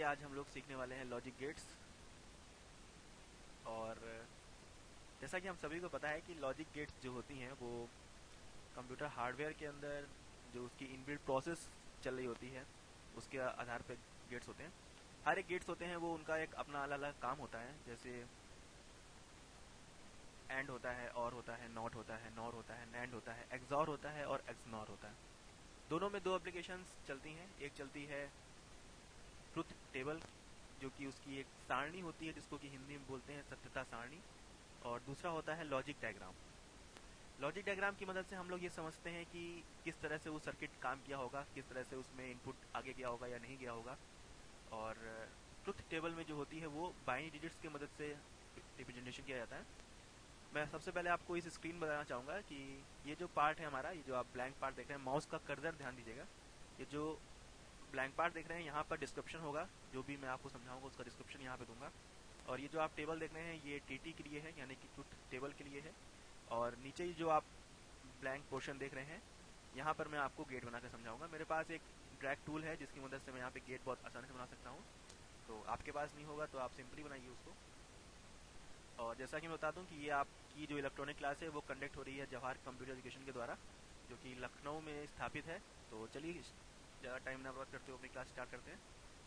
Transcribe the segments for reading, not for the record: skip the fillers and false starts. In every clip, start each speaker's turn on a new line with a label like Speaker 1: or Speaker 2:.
Speaker 1: आज हम लोग सीखने वाले हैं लॉजिक गेट्स। और जैसा कि हम सभी को पता है कि लॉजिक गेट्स जो होती हैं वो कंप्यूटर हार्डवेयर के अंदर जो उसकी इनबिल्ट प्रोसेस चल रही होती है उसके आधार पर गेट्स होते हैं। हर एक गेट्स होते हैं वो उनका एक अपना अलग अलग काम होता है। जैसे एंड होता है, और होता है, नॉट होता है, नॉर होता है, नैंड होता है, एक्सॉर होता है और एक्सनॉर होता है। दोनों में दो एप्लीकेशंस चलती हैं। एक चलती है ट्रुथ टेबल जो कि उसकी एक सारणी होती है जिसको कि हिंदी में बोलते हैं सत्यता सारणी, और दूसरा होता है लॉजिक डायग्राम। लॉजिक डायग्राम की मदद से हम लोग ये समझते हैं कि किस तरह से वो सर्किट काम किया होगा, किस तरह से उसमें इनपुट आगे गया होगा या नहीं गया होगा। और ट्रुथ टेबल में जो होती है वो बाइनरी डिजिट्स की मदद से रिप्रेजेंटेशन किया जाता है। मैं सबसे पहले आपको इस स्क्रीन बताना चाहूँगा कि ये जो पार्ट है हमारा, ये जो आप ब्लैंक पार्ट देख रहे हैं, माउस का कर्सर ध्यान दीजिएगा। ये जो ब्लैंक पार्ट देख रहे हैं यहाँ पर डिस्क्रिप्शन होगा, जो भी मैं आपको समझाऊंगा उसका डिस्क्रिप्शन यहाँ पे दूंगा। और ये जो आप टेबल देख रहे हैं ये टीटी के लिए है, यानी कि ट्रुथ टेबल के लिए है। और नीचे ही जो आप ब्लैंक पोर्शन देख रहे हैं यहाँ पर मैं आपको गेट बना कर समझाऊंगा। मेरे पास एक ड्रैग टूल है जिसकी मदद से मैं यहाँ पे गेट बहुत आसानी से बना सकता हूँ। तो आपके पास नहीं होगा तो आप सिंपली बनाइए उसको। और जैसा कि मैं बता दूं कि ये आपकी जो इलेक्ट्रॉनिक क्लास है वो कंडक्ट हो रही है जवाहर कंप्यूटर एजुकेशन के द्वारा, जो कि लखनऊ में स्थापित है। तो चलिए ज़्यादा टाइम ना बर्बाद करते हुए अपनी क्लास स्टार्ट करते हैं।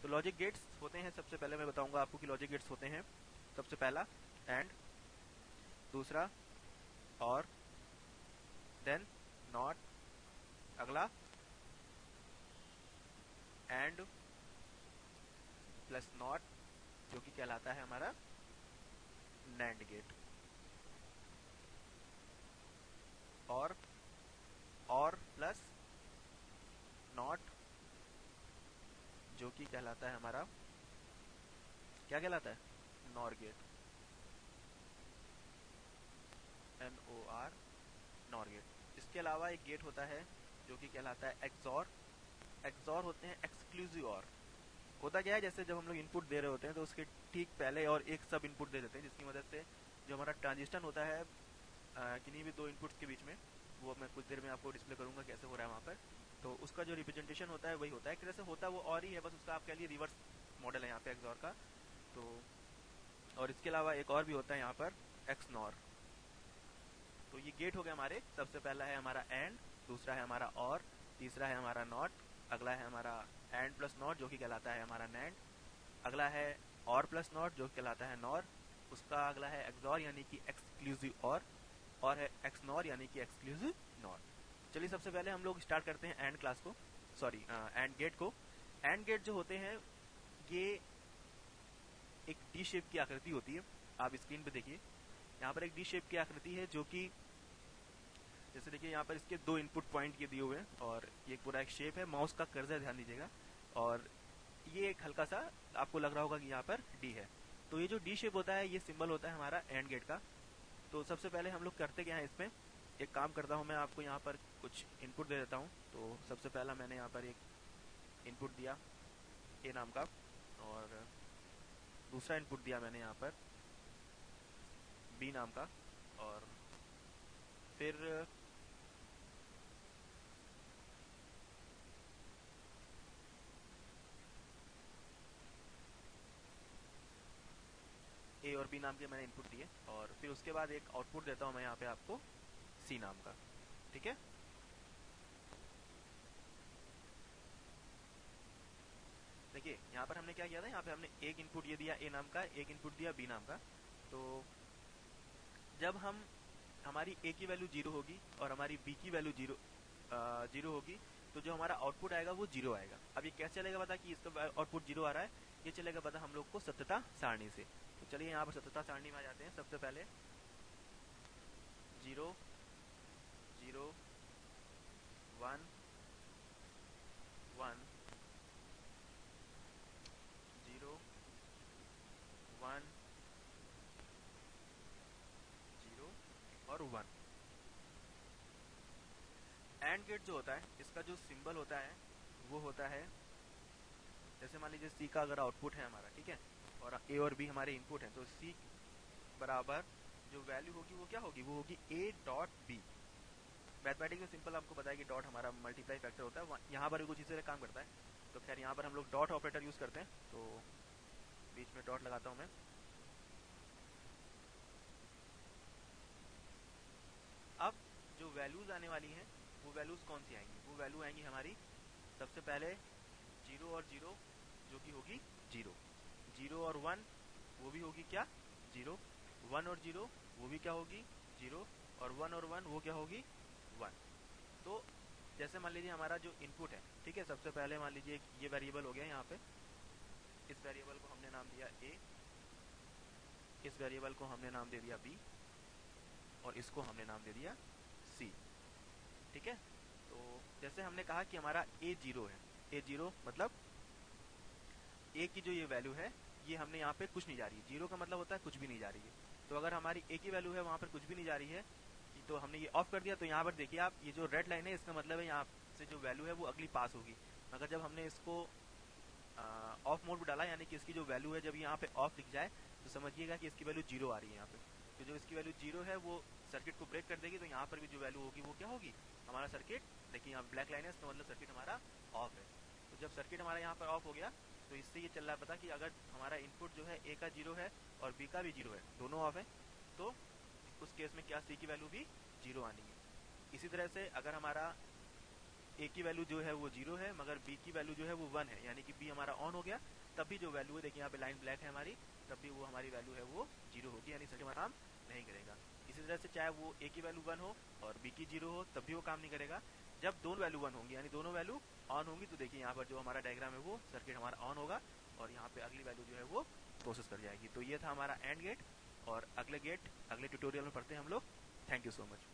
Speaker 1: तो लॉजिक गेट्स होते हैं, सबसे पहले मैं बताऊंगा आपको कि लॉजिक गेट्स होते हैं। सबसे पहला एंड, दूसरा और, देन नॉट, अगला एंड प्लस नॉट जो कि कहलाता है हमारा नैंड गेट, और प्लस नॉट जो कि कहलाता है हमारा, क्या कहलाता है, NOR gate, NOR, NOR gate. इसके अलावा एक गेट होता है जो कि कहलाता है एक्सॉर। एक्सॉर होते हैं एक्सक्लूसिव और। होता क्या है, जैसे जब हम लोग इनपुट दे रहे होते हैं तो उसके ठीक पहले और एक सब इनपुट दे देते हैं, जिसकी मदद से जो हमारा ट्रांजिस्टर होता है किन्हीं भी दो इनपुट्स के बीच में, वो मैं कुछ देर में आपको डिस्प्ले करूंगा कैसे हो रहा है वहाँ पर। तो उसका जो रिप्रेजेंटेशन होता है वही होता है। एक तरह से होता वो और ही है, बस उसका आप कह लिए रिवर्स मॉडल है यहाँ पे एक्सॉर का। तो और इसके अलावा एक और भी होता है यहाँ पर एक्सनॉर। तो ये गेट हो गए हमारे। सबसे पहला है हमारा एंड, दूसरा है हमारा और, तीसरा है हमारा नॉट, अगला है हमारा एंड प्लस नॉट जो कि कहलाता है हमारा नैंड, अगला है और प्लस नॉट जो कि कहलाता है नॉर, उसका अगला है एक्सॉर यानी कि एक्सक्लूसिव और है एक्सनॉर यानी कि एक्सक्लूसिव नॉर। चलिए सबसे पहले हम लोग स्टार्ट करते हैं एंड क्लास को, सॉरी एंड गेट को। एंड गेट जो होते हैं ये एक डी शेप की आकृति होती है। आप स्क्रीन पे देखिए, यहाँ पर एक डी शेप की आकृति है जो कि जैसे देखिए यहाँ पर इसके दो इनपुट पॉइंट ये दिए हुए हैं, और ये पूरा एक शेप है। माउस का कर्सर ध्यान दीजिएगा, और ये एक हल्का सा आपको लग रहा होगा कि यहाँ पर डी है। तो ये जो डी शेप होता है ये सिंबल होता है हमारा एंड गेट का। तो सबसे पहले हम लोग करते क्या है, इसमें एक काम करता हूँ मैं, आपको यहाँ पर कुछ इनपुट दे देता हूँ। तो सबसे पहला मैंने यहाँ पर एक इनपुट दिया ए नाम का, और दूसरा इनपुट दिया मैंने यहाँ पर बी नाम का, और फिर ए और बी नाम के मैंने इनपुट दिए, और फिर उसके बाद एक आउटपुट देता हूँ मैं यहाँ पे आपको सी नाम का। ठीक है, देखिए यहाँ पर हमने क्या किया था, यहाँ पे हमने एक इनपुट ये दिया ए नाम का, एक इनपुट दिया बी नाम का। तो जब हम हमारी ए की वैल्यू 0 होगी और हमारी बी की वैल्यू 0 होगी, तो जो हमारा आउटपुट आएगा वो 0 आएगा। अब ये कैसे चलेगा पता कि इसका आउटपुट 0 आ रहा है, ये चलेगा पता हम लोग को सत्यता सारणी से। तो चलिए यहाँ पर सत्यता सारणी में आ जाते हैं। सबसे पहले 0 0 1 1 0 1 0 और 1। एंड गेट जो होता है इसका जो सिंबल होता है वो होता है, जैसे मान लीजिए सी का अगर आउटपुट है हमारा, ठीक है, और ए और बी हमारे इनपुट हैं, तो सी बराबर जो वैल्यू होगी वो क्या होगी, वो होगी ए डॉट बी। मैथमेटिक्स में सिंपल आपको पता है कि डॉट हमारा मल्टीप्लाई फैक्टर होता है, यहाँ पर भी कुछ इसी तरह काम करता है। तो खैर यहाँ पर हम लोग डॉट ऑपरेटर यूज करते हैं, तो बीच में डॉट लगाता हूँ मैं। अब जो वैल्यूज आने वाली हैं वो वैल्यूज कौन सी आएंगी, वो वैल्यू आएंगी हमारी सबसे पहले 0 और 0 जो कि होगी 0, 0 और 1 वो भी होगी क्या 0, 1 और 0 वो भी क्या होगी 0, और 1 और 1 वो क्या होगी 1। तो जैसे मान लीजिए हमारा जो इनपुट है, ठीक है, सबसे पहले मान लीजिए ये वेरिएबल हो गया यहाँ पे, इस वेरिएबल को हमने नाम दिया a, इस वेरिएबल को हमने नाम दे दिया b, और इसको हमने नाम दे दिया c, ठीक है। तो जैसे हमने कहा कि हमारा a 0 है, a 0 मतलब a की जो ये वैल्यू है ये हमने यहाँ पे कुछ नहीं जा रही है, 0 का मतलब होता है कुछ भी नहीं जा रही है। तो अगर हमारी a की वैल्यू है वहाँ पर कुछ भी नहीं जा रही है, तो हमने ये ऑफ कर दिया। तो यहाँ पर देखिए आप, ये जो रेड लाइन है इसका मतलब है यहाँ से जो वैल्यू है वो अगली पास होगी। मगर जब हमने इसको ऑफ मोड पर डाला, यानी कि इसकी जो वैल्यू है जब यहाँ पे ऑफ लिख जाए तो समझिएगा कि इसकी वैल्यू 0 आ रही है यहाँ पे। तो जो इसकी वैल्यू 0 है वो सर्किट को ब्रेक कर देगी, तो यहाँ पर भी जो वैल्यू होगी वो क्या होगी, हमारा सर्किट, देखिए यहाँ ब्लैक लाइन है, इसका मतलब सर्किट हमारा ऑफ है। तो जब सर्किट हमारा यहाँ पर ऑफ हो गया तो इससे ये चल रहा है पता कि अगर हमारा इनपुट जो है ए का 0 है और बी का भी 0 है, दोनों ऑफ है, तो उस केस में क्या सी की वैल्यू भी 0 आनी है। इसी तरह से अगर हमारा ए की वैल्यू जो है वो 0 है मगर बी की वैल्यू जो है वो 1 है, यानी कि बी हमारा ऑन हो गया, तब भी जो वैल्यू है, देखिए यहाँ पे लाइन ब्लैक है हमारी, तब भी वो हमारी वैल्यू है वो 0 होगी, यानी सर्किट हमारा काम नहीं करेगा। इसी तरह से चाहे वो ए की वैल्यू 1 हो और बी की 0 हो तब भी वो काम नहीं करेगा। जब दोनों वैल्यू 1 होंगी यानी दोनों वैल्यू ऑन होंगी, तो देखिए यहाँ पर जो हमारा डायग्राम है वो सर्किट हमारा ऑन होगा और यहाँ पे अगली वैल्यू जो है वो प्रोसेस कर जाएगी। तो ये था हमारा एंड गेट, और अगले गेट अगले ट्यूटोरियल में पढ़ते हैं हम लोग। Thank you so much.